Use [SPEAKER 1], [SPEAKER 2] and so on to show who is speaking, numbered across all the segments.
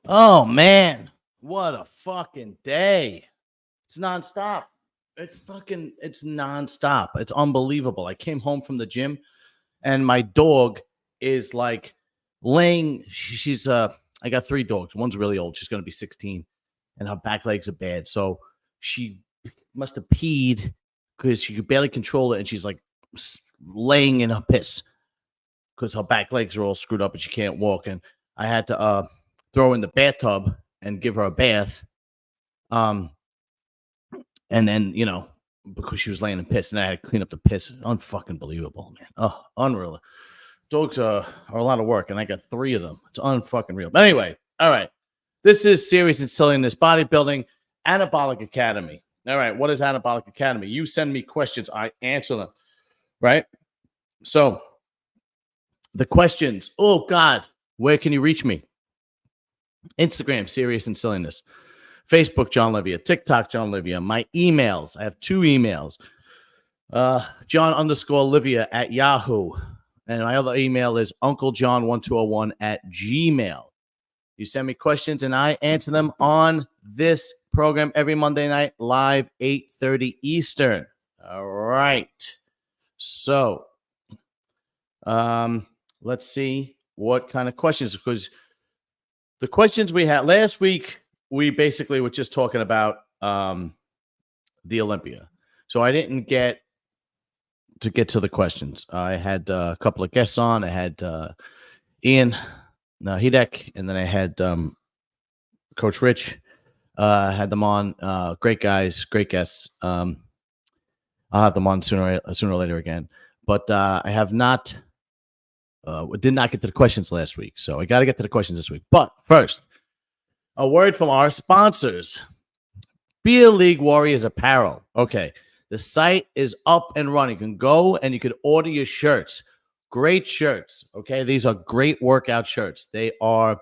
[SPEAKER 1] Oh man, what a fucking day. It's nonstop. It's nonstop. It's unbelievable. I came home from the gym and my dog is like laying. She's I got three dogs. One's really old. She's gonna be 16, and her back legs are bad. So she must have peed because she could barely control it, and she's like laying in her piss because her back legs are all screwed up and she can't walk. And I had to throw her in the bathtub and give her a bath. Um, and then because she was laying in piss, and I had to clean up the piss. Unfucking believable, man. Oh, unreal. Dogs are a lot of work, and I got three of them. It's unfucking real. But anyway, all right. This is Serious and Silliness Bodybuilding Anabolic Academy. All right, what is Anabolic Academy? You send me questions, I answer them. Right? So the questions. Oh God, where can you reach me? Instagram, Serious and Silliness. Facebook, John Livia. TikTok, John Livia. My emails. I have two emails. John_Livia at Yahoo. And my other email is UncleJohn1201@gmail. You send me questions and I answer them on this program every Monday night, live 8:30 Eastern. All right. So let's see what kind of questions, because the questions we had last week, we basically were just talking about the Olympia. So I didn't get to the questions. I had a couple of guests on. I had Ian Hidek, and then I had Coach Rich. I had them on. Great guys, great guests. I'll have them on sooner or later again. But I have not, did not get to the questions last week. So I got to get to the questions this week. But first, a word from our sponsors. Beer League Warriors Apparel. Okay. The site is up and running. You can go and you can order your shirts. Great shirts. Okay. These are great workout shirts. They are,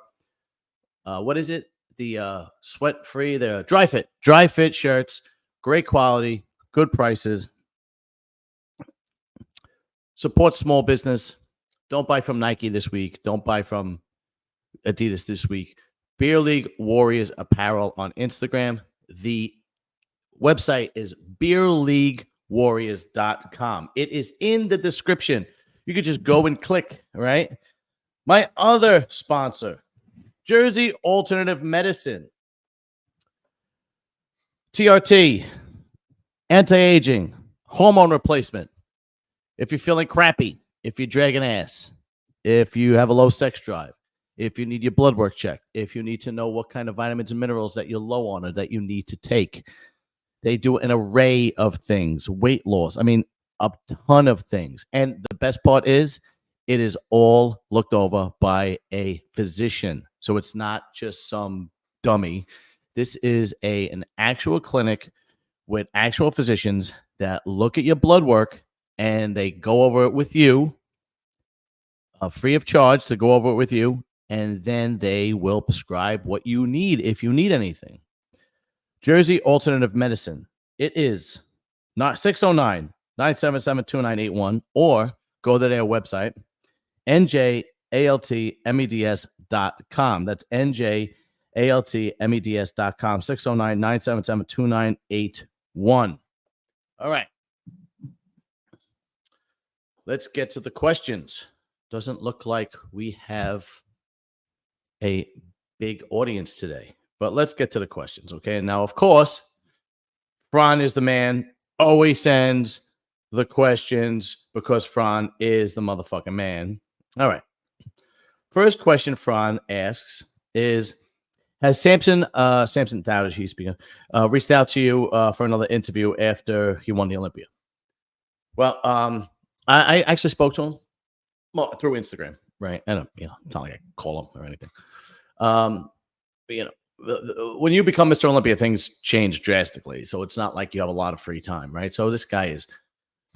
[SPEAKER 1] what is it? The sweat free, they're dry fit shirts. Great quality, good prices. Support small business. Don't buy from Nike this week. Don't buy from Adidas this week. Beer League Warriors Apparel on Instagram. The website is beerleaguewarriors.com. It is in the description. You could just go and click, right? My other sponsor, Jersey Alternative Medicine. TRT, anti-aging, hormone replacement. If you're feeling crappy, if you're dragging ass, if you have a low sex drive, if you need your blood work checked, if you need to know what kind of vitamins and minerals that you're low on or that you need to take. They do an array of things, weight loss. I mean, a ton of things. And the best part is it is all looked over by a physician. So it's not just some dummy. This is an actual clinic with actual physicians that look at your blood work and they go over it with you free of charge to go over it with you. And then they will prescribe what you need if you need anything. Jersey Alternative Medicine. It is not 609-977-2981 or go to their website, NJALTMEDS.com. That's NJALTMEDS.com, 609-977-2981. All right. Let's get to the questions. Doesn't look like we have a big audience today, but let's get to the questions, okay? And now, of course, Fran is the man, always sends the questions because Fran is the motherfucking man. All right. First question Fran asks is, has Samson Dowdish, he's speaking, reached out to you for another interview after he won the Olympia? Well, I actually spoke to him through Instagram, right? I don't, it's not like I call him or anything. But, when you become Mr. Olympia, things change drastically. So it's not like you have a lot of free time, right? So this guy is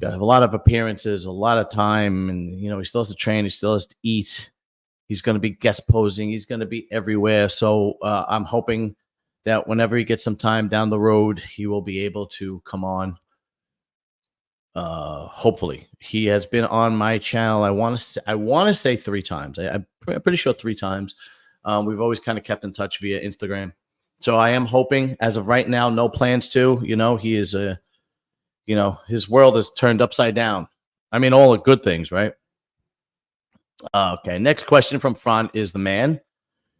[SPEAKER 1] got a lot of appearances, a lot of time, and he still has to train, he still has to eat. He's going to be guest posing, he's going to be everywhere. So I'm hoping that whenever he gets some time down the road, he will be able to come on. Hopefully, he has been on my channel. I want to say 3 times. I'm pretty sure 3 times. We've always kind of kept in touch via Instagram. So I am hoping, as of right now, no plans to. He is his world is turned upside down. I mean, all the good things, right? Okay. Next question from Fran is the man.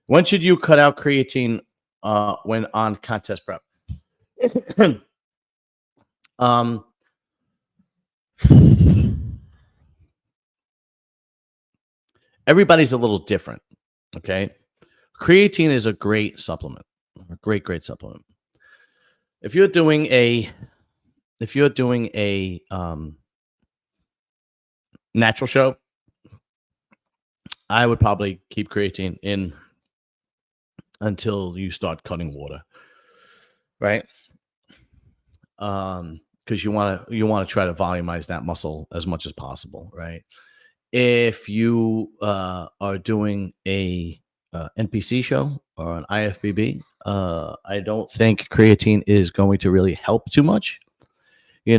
[SPEAKER 1] When should you cut out creatine when on contest prep? Everybody's a little different. Okay. Creatine is a great supplement. A great supplement. If you're doing a natural show, I would probably keep creatine in until you start cutting water, right? Because you want to try to volumize that muscle as much as possible, right? If you are doing a NPC show or an IFBB, I don't think creatine is going to really help too much. You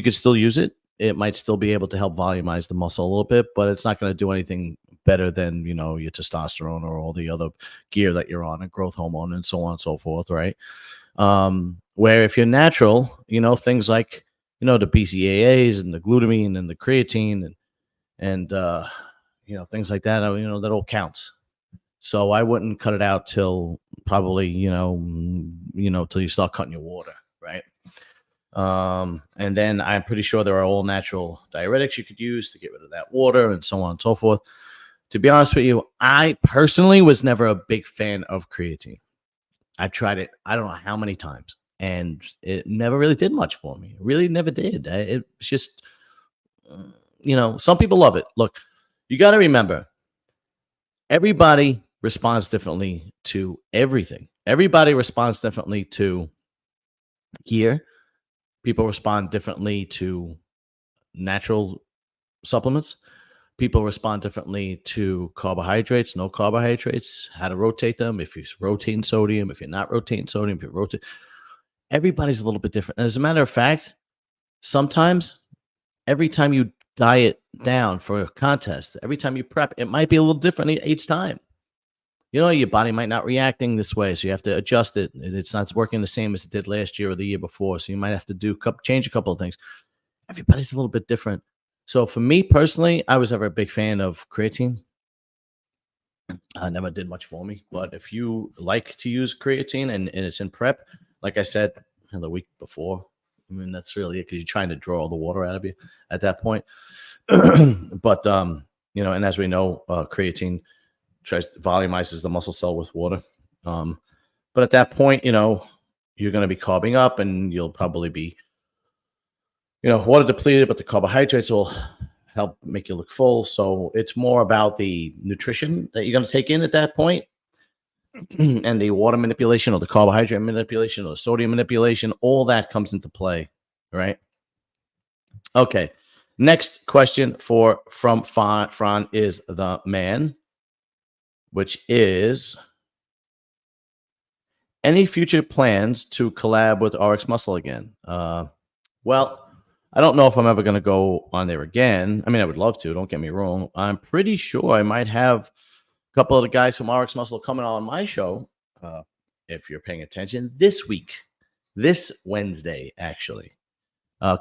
[SPEAKER 1] could still use it. It might still be able to help volumize the muscle a little bit, but it's not going to do anything better than, your testosterone or all the other gear that you're on, and growth hormone and so on and so forth, right? Where if you're natural, things like, the BCAAs and the glutamine and the creatine and things like that, that all counts. So I wouldn't cut it out till probably, till you start cutting your water, right? And then I'm pretty sure there are all natural diuretics you could use to get rid of that water and so on and so forth. To be honest with you, I personally was never a big fan of creatine. I've tried it, I don't know how many times, and it never really did much for me. It really never did. It's just, some people love it. Look, you got to remember, everybody responds differently to everything. Everybody responds differently to gear. People respond differently to natural supplements. People respond differently to carbohydrates, no carbohydrates, how to rotate them, if you're rotating sodium, if you're not rotating sodium, if you're rotating. Everybody's a little bit different. And as a matter of fact, sometimes every time you diet down for a contest, every time you prep, it might be a little different each time. Your body might not reacting this way, so you have to adjust it. It's not working the same as it did last year or the year before, so you might have to change a couple of things. Everybody's a little bit different. So for me personally, I was never a big fan of creatine. I never did much for me. But if you like to use creatine and it's in prep, like I said the week before, I mean, that's really it, because you're trying to draw all the water out of you at that point. But, and as we know, creatine volumizes the muscle cell with water. But at that point, you're going to be carbing up, and you'll probably be, water depleted, but the carbohydrates will help make you look full. So it's more about the nutrition that you're going to take in at that point, and the water manipulation or the carbohydrate manipulation or the sodium manipulation. All that comes into play, right? Okay. Next question from Fran is the man, which is, any future plans to collab with RX Muscle again? Well, I don't know if I'm ever going to go on there again. I mean, I would love to. Don't get me wrong. I'm pretty sure I might have a couple of the guys from RX Muscle coming on my show, if you're paying attention, this Wednesday, actually,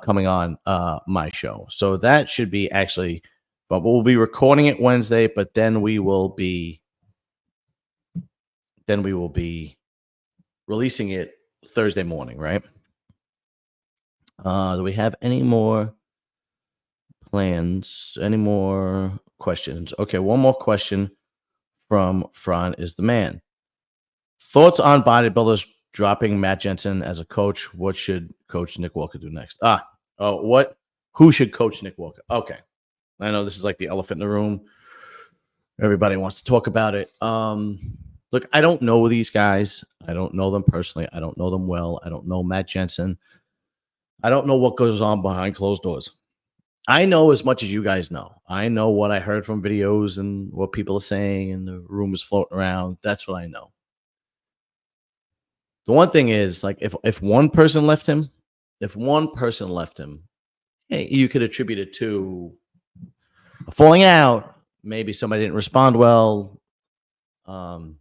[SPEAKER 1] coming on my show. So that should be actually, but we'll be recording it Wednesday, but then we will be releasing it Thursday morning, right? Do we have any more plans? Any more questions? Okay, one more question from Fran is the man. Thoughts on bodybuilders dropping Matt Jensen as a coach? What should Coach Nick Walker do next? Who should Coach Nick Walker? Okay. I know this is like the elephant in the room. Everybody wants to talk about it. Look, I don't know these guys. I don't know them personally. I don't know them well. I don't know Matt Jensen. I don't know what goes on behind closed doors. I know as much as you guys know. I know what I heard from videos and what people are saying and the rumors floating around. That's what I know. The one thing is, like, if one person left him, hey, you could attribute it to a falling out. Maybe somebody didn't respond well. um,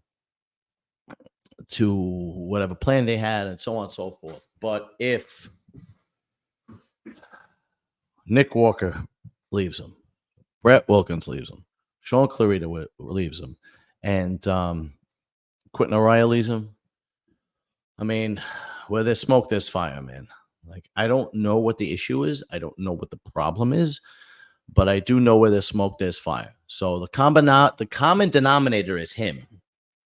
[SPEAKER 1] to whatever plan they had, and so on and so forth. But if Nick Walker leaves him, Brett Wilkins leaves him, Sean Clarita leaves him, and Quentin O'Reilly leaves him, I mean, where there's smoke, there's fire, man. Like, I don't know what the issue is. I don't know what the problem is, but I do know where there's smoke, there's fire. So the common denominator is him.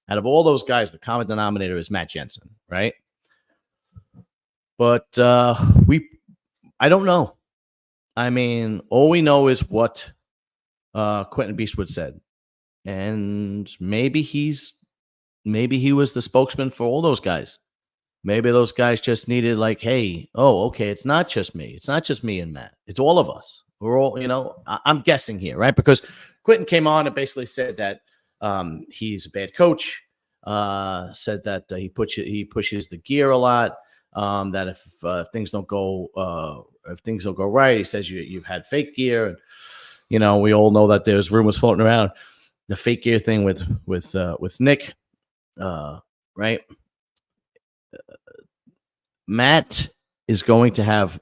[SPEAKER 1] Out of all those guys, the common denominator is Matt Jensen, right? But I don't know. I mean, all we know is what Quentin Beastwood said, and maybe he was the spokesman for all those guys. Maybe those guys just needed, like, hey, oh, okay, it's not just me. It's not just me and Matt. It's all of us. We're all, I'm guessing here, right? Because Quentin came on and basically said that he's a bad coach. Said that he pushes the gear a lot. That if things don't go right, he says you've had fake gear, and we all know that there's rumors floating around the fake gear thing with Nick, right? Matt is going to have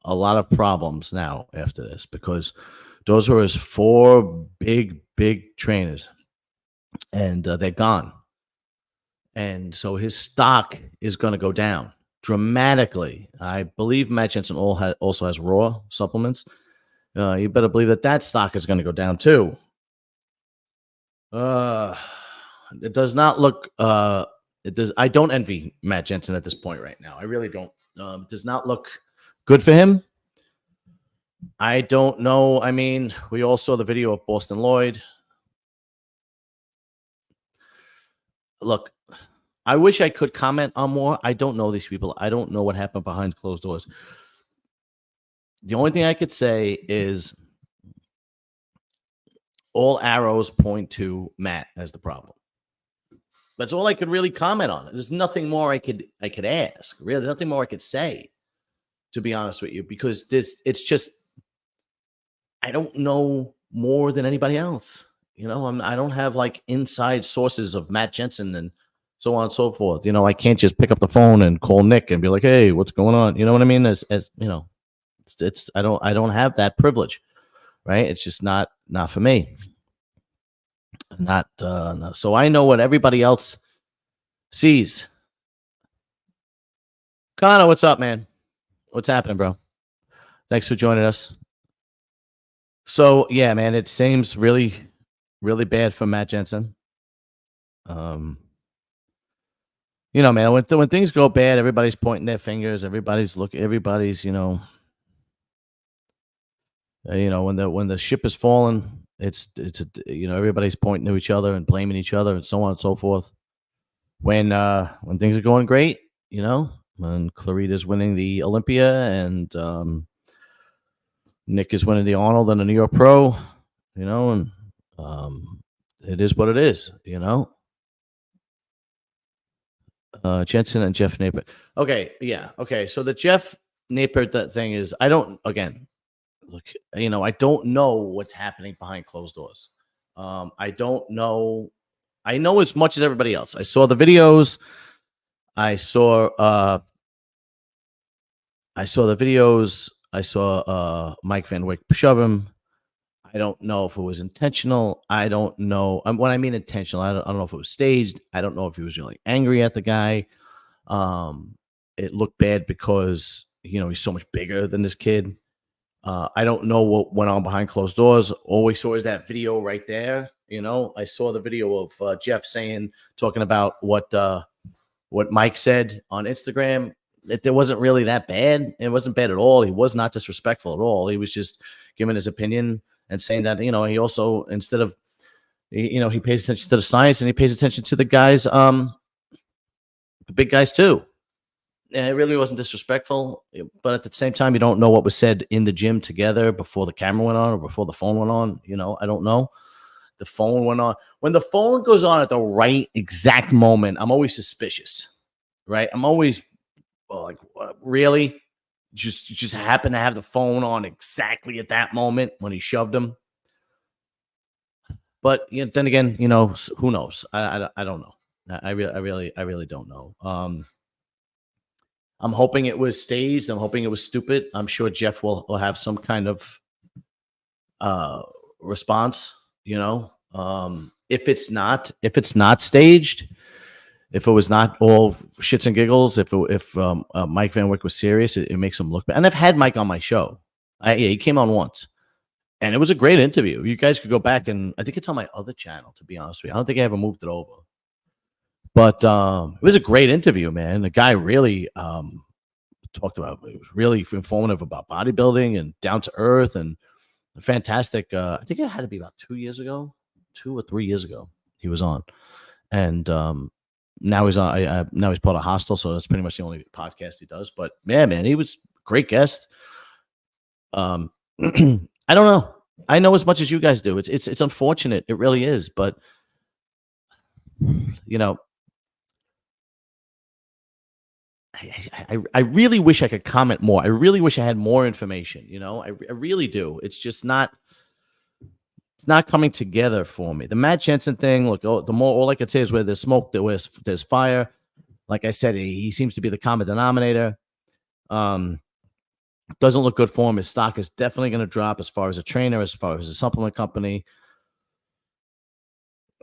[SPEAKER 1] a lot of problems now after this, because those were his 4 big trainers, and they're gone. And so his stock is going to go down dramatically. I believe Matt Jensen also has raw supplements. You better believe that stock is going to go down too. It does not look. It does. I don't envy Matt Jensen at this point right now. I really don't. It does not look good for him. I don't know. I mean, we all saw the video of Boston Lloyd. Look, I wish I could comment on more. I don't know these people. I don't know what happened behind closed doors. The only thing I could say is all arrows point to Matt as the problem. That's all I could really comment on. There's nothing more I could ask. Really, nothing more I could say, to be honest with you, because it's just, I don't know more than anybody else. I don't have like inside sources of Matt Jensen and so on and so forth. I can't just pick up the phone and call Nick and be like, "Hey, what's going on?" You know what I mean? As it's I don't have that privilege, right? It's just not for me. Not no. So I know what everybody else sees. Connor, what's up, man? What's happening, bro? Thanks for joining us. So yeah, man, it seems really, really bad for Matt Jensen. Man, when things go bad, everybody's pointing their fingers. Everybody's looking. Everybody's, when the ship is falling, it's everybody's pointing to each other and blaming each other and so on and so forth. When things are going great, when Clarita's winning the Olympia and Nick is winning the Arnold and the New York Pro, and it is what it is, Jensen and Jeff Napier. Okay, yeah, okay. So the Jeff Napier thing is, I don't know what's happening behind closed doors. I don't know. I know as much as everybody else. I saw the videos. I saw the videos. I saw Mike Van Wyck shove him. I don't know if it was intentional. I don't know. When I mean intentional, I don't know if it was staged. I don't know if he was really angry at the guy. It looked bad because he's so much bigger than this kid. I don't know what went on behind closed doors. All we saw is that video right there. I saw the video of Jeff talking about what Mike said on Instagram. It wasn't really that bad. It wasn't bad at all. He was not disrespectful at all. He was just giving his opinion and saying that, he also, instead of, he pays attention to the science and he pays attention to the guys, the big guys too. And it really wasn't disrespectful, but at the same time, you don't know what was said in the gym together before the camera went on or before the phone went on. I don't know. The phone went on. When the phone goes on at the right exact moment, I'm always suspicious, right? I'm always like, really? Just happen to have the phone on exactly at that moment when he shoved him. But then again, who knows? I don't know. I really don't know. I'm hoping it was staged. I'm hoping it was stupid. I'm sure Jeff will have some kind of response. If it's not staged, if it was not all shits and giggles, if Mike Van Wyck was serious, it makes him look bad. And I've had Mike on my show. He came on once, and it was a great interview. You guys could go back, and I think it's on my other channel. To be honest with you, I don't think I ever moved it over. But it was a great interview, man. The guy really talked about, it was really informative about bodybuilding and down to earth and fantastic. I think it had to be about 2 or 3 years ago he was on. And now he's on. Now he's part of Hostel, so that's pretty much the only podcast he does. But yeah, man, he was a great guest. I don't know. I know as much as you guys do. It's unfortunate. It really is. But I really wish I could comment more. I really wish I had more information. I really do. It's just not. It's not coming together for me. The Matt Jensen thing. Look, all I could say is where there's smoke, there's fire. Like I said, he seems to be the common denominator. Doesn't look good for him. His stock is definitely going to drop as far as a trainer, as far as a supplement company.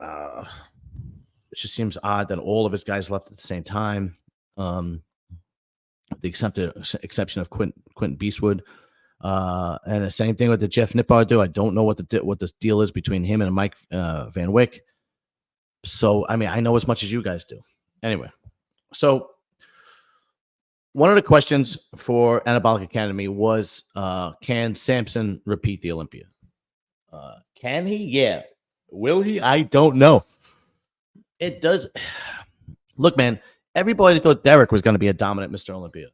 [SPEAKER 1] It just seems odd that all of his guys left at the same time. The exception of Quentin Beastwood. And the same thing with the Jeff Nippard do. I don't know what the deal is between him and Mike Van Wyck. So, I mean, I know as much as you guys do. Anyway, so one of the questions for Anabolic Academy was, can Samson repeat the Olympia? Can he? Yeah. Will he? I don't know. It does. Look, man, everybody thought Derek was going to be a dominant Mr. Olympia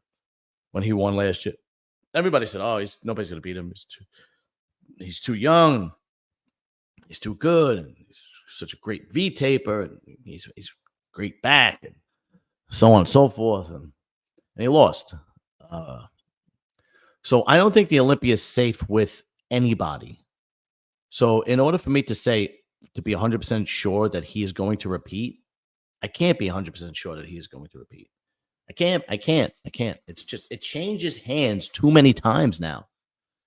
[SPEAKER 1] when he won last year. Everybody said, "Oh, nobody's going to beat him. He's too young. He's too good. And he's such a great V taper. And he's great back, and so on and so forth." And he lost. So I don't think the Olympia is safe with anybody. So in order for me to be 100% sure that he is going to repeat, I can't be 100% sure that he is going to repeat. I can't. It's just, it changes hands too many times now.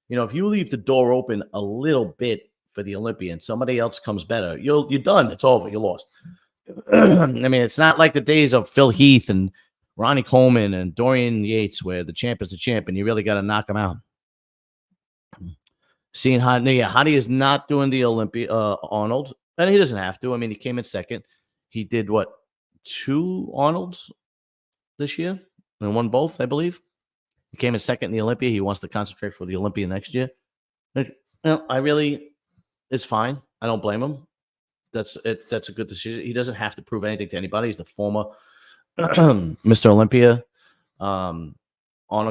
[SPEAKER 1] If you leave the door open a little bit for the Olympia and somebody else comes better, you're done. It's over. You lost. I mean, it's not like the days of Phil Heath and Ronnie Coleman and Dorian Yates where the champ is the champ and you really got to knock him out. Seeing Hadi is not doing the Olympia, Arnold, and he doesn't have to. I mean, he came in second. He did what, 2 Arnolds this year and won both, I believe. He came in second in the Olympia. He wants to concentrate for the Olympia next year. It's fine. I don't blame him. That's it. That's a good decision. He doesn't have to prove anything to anybody. He's the former Mr. Olympia, Arnold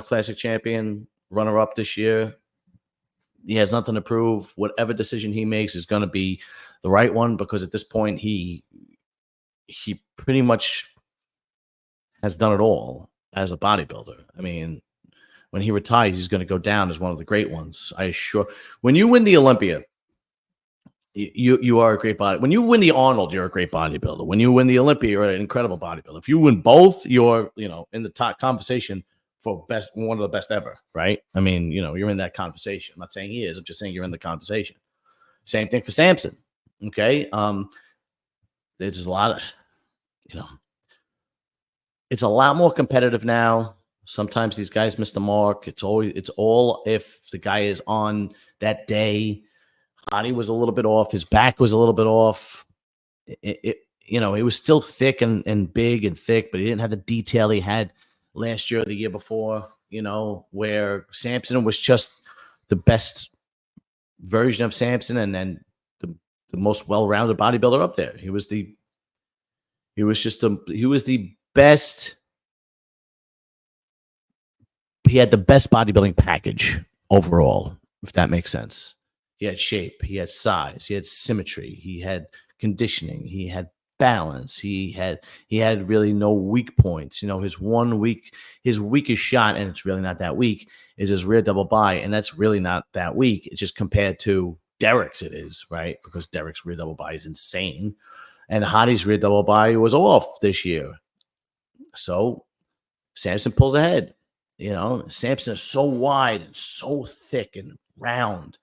[SPEAKER 1] Classic champion, runner-up this year. He has nothing to prove. Whatever decision he makes is going to be the right one because at this point he pretty much has done it all as a bodybuilder. I mean, when he retires, he's going to go down as one of the great ones. I assure. When you win the Olympia, you are a great body. When you win the Arnold, you're a great bodybuilder. When you win the Olympia, you're an incredible bodybuilder. If you win both, you're in the top conversation for one of the best ever, right? I mean, you're in that conversation. I'm not saying he is. I'm just saying you're in the conversation. Same thing for Samson. Okay, there's a lot of, it's a lot more competitive now. Sometimes these guys miss the mark. It's all if the guy is on that day. Hadi was a little bit off. His back was a little bit off. It was still thick and big and thick, but he didn't have the detail he had last year or the year before, where Samson was just the best version of Samson and then the most well-rounded bodybuilder up there. He was the best. He had the best bodybuilding package overall, if that makes sense. He had shape, he had size, he had symmetry, he had conditioning, he had balance, he had really no weak points. His weakest shot, and it's really not that weak, is his rear double bi, and that's really not that weak. It's just compared to Derek's it is, right? Because Derek's rear double body is insane. And Hottie's rear double body was off this year. So Samson pulls ahead. Samson is so wide and so thick and round.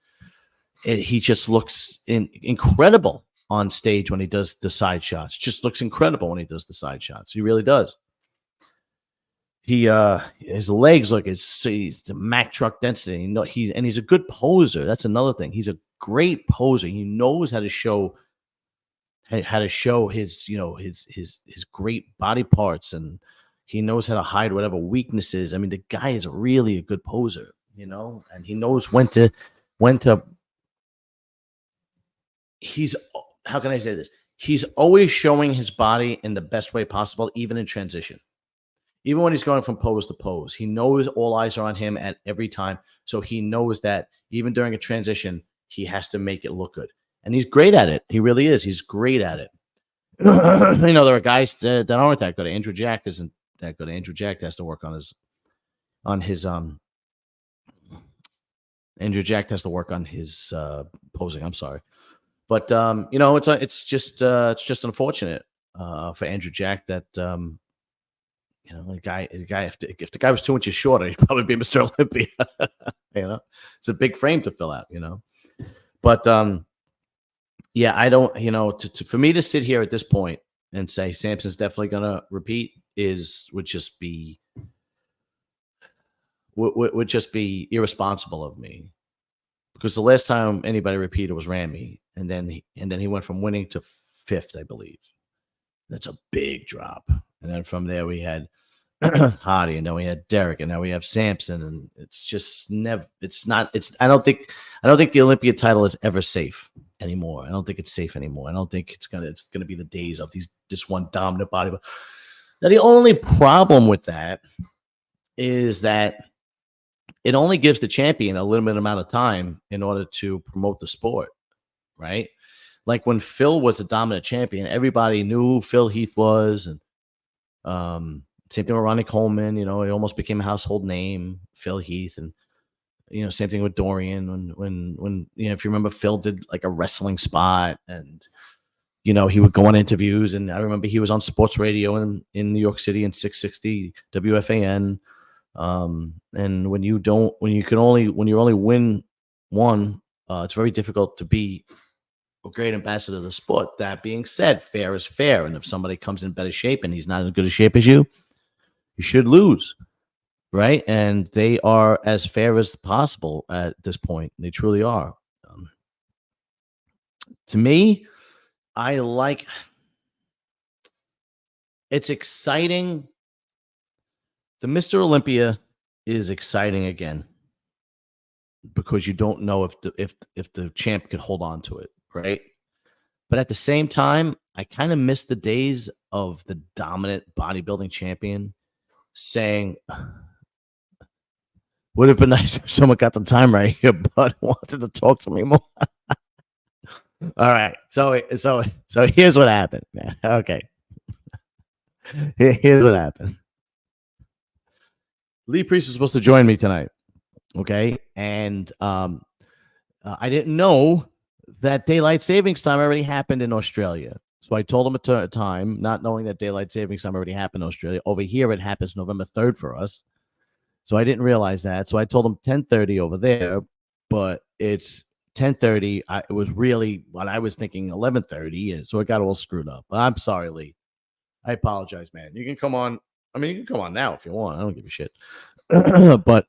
[SPEAKER 1] He just looks incredible on stage when he does the side shots. Just looks incredible when he does the side shots. He really does. His legs look, he's the Mack truck density. He's a good poser. That's another thing. He's a great poser. He knows how to show his his great body parts, and he knows how to hide whatever weaknesses. I mean, the guy is really a good poser, and he knows when to how can I say this? He's always showing his body in the best way possible, even in transition. Even when he's going from pose to pose, he knows all eyes are on him at every time. So he knows that even during a transition, he has to make it look good. And he's great at it. He really is. He's great at it. There are guys that aren't that good. Andrew Jack isn't that good. Andrew Jack has to work on his Andrew Jack has to work on his posing. I'm sorry. But it's just unfortunate for Andrew Jack that the guy if the guy was 2 inches shorter, he'd probably be Mr. Olympia. It's a big frame to fill out. But I don't. For me to sit here at this point and say Samson's definitely gonna repeat would just be irresponsible of me, because the last time anybody repeated was Ramy, and then he went from winning to 5th, I believe. That's a big drop. And then from there we had Hottie, and then we had Derek, and now we have Samson, and it's just never. I don't think the Olympia title is ever safe anymore. I don't think it's safe anymore. I don't think it's gonna be the days of this one dominant body. Now the only problem with that is that it only gives the champion a limited amount of time in order to promote the sport, right? Like when Phil was the dominant champion, everybody knew who Phil Heath was, and same thing with Ronnie Coleman. It almost became a household name, Phil Heath, and same thing with Dorian. When if you remember, Phil did like a wrestling spot, and he would go on interviews, and I remember he was on sports radio in New York City in 660 WFAN. And when you only win one, it's very difficult to be a great ambassador of the sport. That being said, fair is fair, and if somebody comes in better shape and he's not as good a shape as you should lose, right? And they are as fair as possible at this point. They truly are. To me, it's exciting. The Mr. Olympia is exciting again because you don't know if the champ could hold on to it, right? But at the same time, I kind of miss the days of the dominant bodybuilding champion saying, would have been nice if someone got the time right here, but wanted to talk to me more. All right. So here's what happened, man. Okay. Here's what happened. Lee Priest was supposed to join me tonight. Okay. And I didn't know that daylight savings time already happened in Australia. So I told him a time, not knowing that daylight savings time already happened in Australia. Over here, it happens November 3rd for us. So I didn't realize that. So I told him 10:30 over there, but it's 10:30. It was really what I was thinking 11:30. So it got all screwed up. But I'm sorry, Lee. I apologize, man. You can come on. I mean, you can come on now if you want. I don't give a shit. But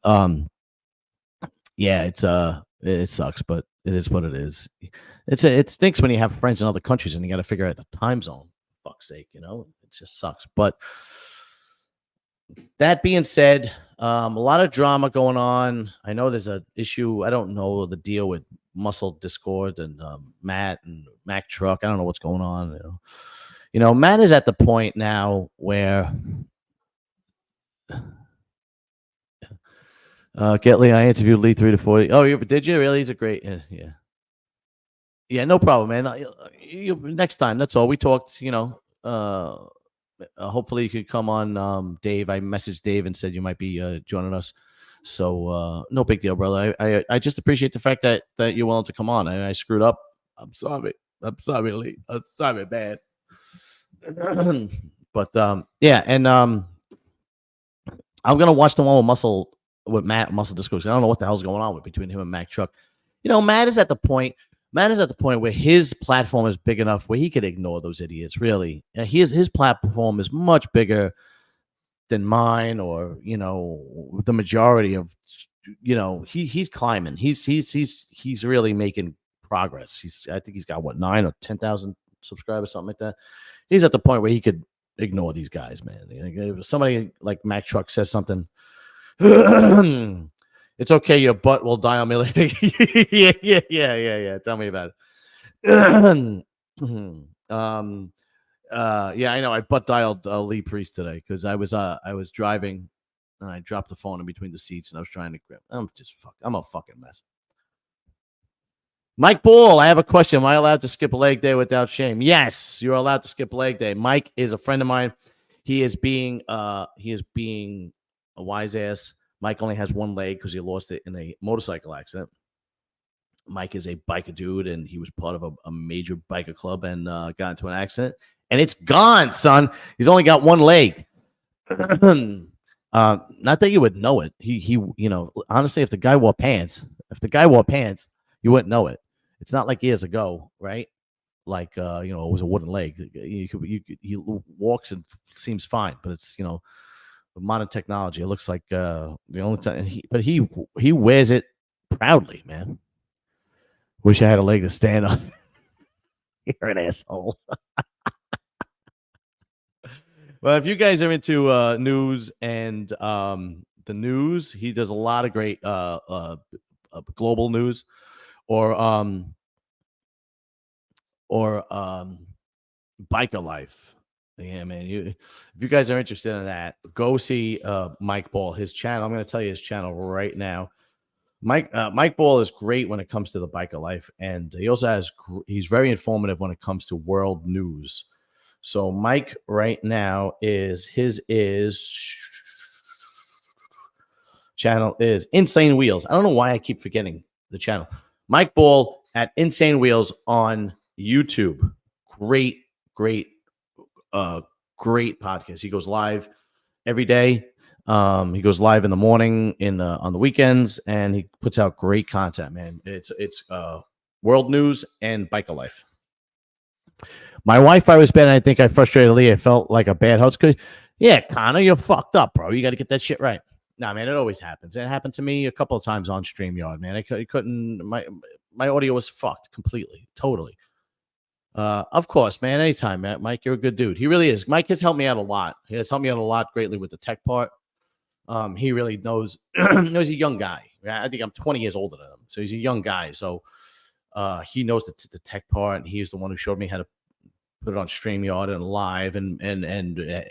[SPEAKER 1] yeah, it sucks, but it is what it is. It stinks when you have friends in other countries and you got to figure out the time zone. For fuck's sake, it just sucks. But that being said, a lot of drama going on. I know there's an issue. I don't know the deal with Muscle Discord and Matt and Mac Truck. I don't know what's going on. Matt is at the point now where get Lee. I interviewed Lee 3 to 40. Oh, did you really? He's a great. Yeah. No problem, man. Next time. That's all. We talked. Hopefully you could come on, Dave. I messaged Dave and said you might be joining us. So no big deal, brother. I just appreciate the fact that you're willing to come on. I screwed up. I'm sorry. I'm sorry, Lee. I'm sorry, bad. But yeah, and I'm gonna watch the one with Matt Muscle Discourse. I don't know what the hell's going on between him and Mac Truck. You know, Matt is at the point where his platform is big enough where he could ignore those idiots. Really, his platform is much bigger than mine, or the majority of. He's climbing. He's really making progress. I think he's got 9 or 10,000 subscribers, something like that. He's at the point where he could ignore these guys, man. If somebody like Mac Truck says something, it's okay, your butt will die on me later. Yeah. Tell me about it. Yeah, I know. I butt dialed Lee Priest today because I was driving and I dropped the phone in between the seats and I was trying to grip. I'm a fucking mess. Mike Ball, I have a question. Am I allowed to skip a leg day without shame? Yes, you're allowed to skip a leg day. Mike is a friend of mine. He is being a wise ass. Mike only has one leg because he lost it in a motorcycle accident. Mike is a biker dude, and he was part of a major biker club and got into an accident. And it's gone, son. He's only got one leg. Not that you would know it. He honestly, if the guy wore pants, you wouldn't know it. It's not like years ago, right? Like it was a wooden leg. He walks and seems fine, but it's modern technology. It looks like the only time he wears it proudly, man. Wish I had a leg to stand on. You're an asshole. Well, if you guys are into news and the news, he does a lot of great global news or biker life. Yeah, man. If you guys are interested in that, go see Mike Ball, his channel. I'm going to tell you his channel right now. Mike Ball is great when it comes to the biker life, and he also he's very informative when it comes to world news. So Mike right now his channel is Insane Wheels. I don't know why I keep forgetting the channel. Mike Ball at Insane Wheels on YouTube. Great podcast. He goes live every day. He goes live in the morning, on the weekends, and he puts out great content, man. It's world news and biker life. My Wi-Fi was bad, and I think I frustrated Lee. I felt like a bad host. Yeah, Connor, you're fucked up, bro. You got to get that shit right. Nah, man, it always happens. It happened to me a couple of times on StreamYard, man. I couldn't. My audio was fucked completely, totally. Of course, man. Anytime, man. Mike, you're a good dude. He really is. Mike has helped me out a lot. He has helped me out a lot greatly with the tech part. He really knows. He's a young guy. I think I'm 20 years older than him, so he's a young guy. So he knows the tech part, and he's the one who showed me how to put it on StreamYard and live, and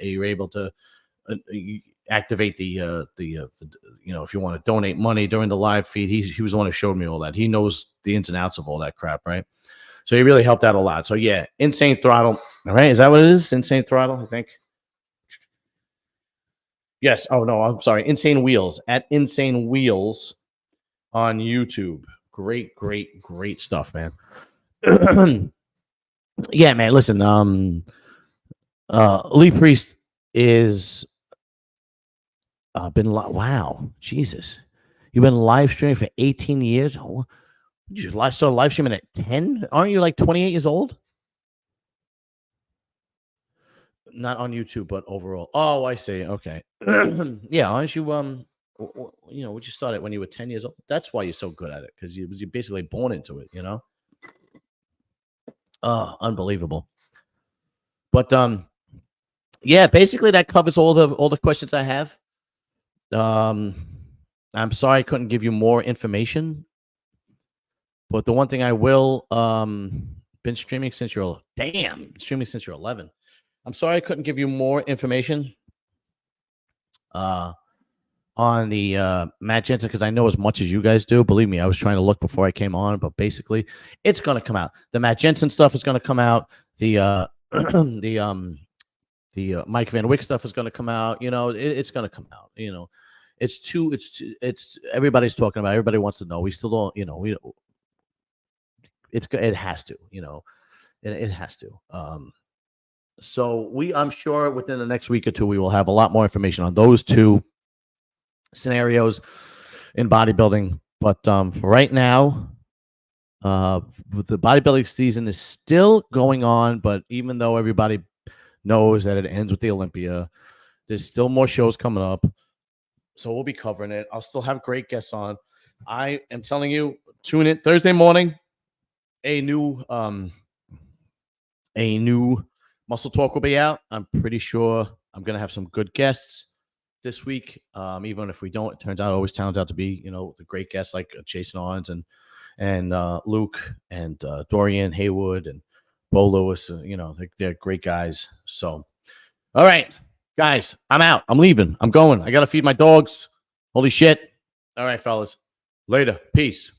[SPEAKER 1] you're able to activate the if you want to donate money during the live feed. He was the one who showed me all that. He knows the ins and outs of all that crap, right? So he really helped out a lot. So yeah, Insane Throttle. All right, is that what it is? Insane Throttle, I think. Yes. Oh no, I'm sorry. Insane Wheels at Insane Wheels on YouTube. Great stuff, man. Yeah, man. Listen, Lee Priest is wow, Jesus, you've been live streaming for 18 years. Oh, you started live streaming at 10? Aren't you like 28 years old? Not on YouTube, but overall. Oh, I see. Okay. Yeah, aren't you would you start it when you were 10 years old? That's why you're so good at it, because you're basically born into it, unbelievable. But yeah, basically that covers all the questions I have. I'm sorry I couldn't give you more information, but the one thing I will been streaming since you're 11. I'm sorry I couldn't give you more information on the Matt Jensen, because I know as much as you guys do. Believe me, I was trying to look before I came on, but basically it's going to come out. The Matt Jensen stuff is going to come out. The the Mike Van Wyck stuff is going to come out. It's going to come out. It's everybody's talking about. Everybody wants to know. We still don't. It has to. It has to. So I'm sure within the next week or two we will have a lot more information on those two scenarios in bodybuilding. But for right now, the bodybuilding season is still going on. But even though everybody knows that it ends with the Olympia, there's still more shows coming up. So we'll be covering it. I'll still have great guests on. I am telling you, tune in Thursday morning. A new Muscle Talk will be out. I'm pretty sure I'm gonna have some good guests this week. Even if we don't, it always turns out to be the great guests like Jason Owens and Luke and Dorian Haywood and Bo Lewis. They're great guys. So, all right, guys, I'm out. I'm leaving. I'm going. I gotta feed my dogs. Holy shit! All right, fellas. Later. Peace.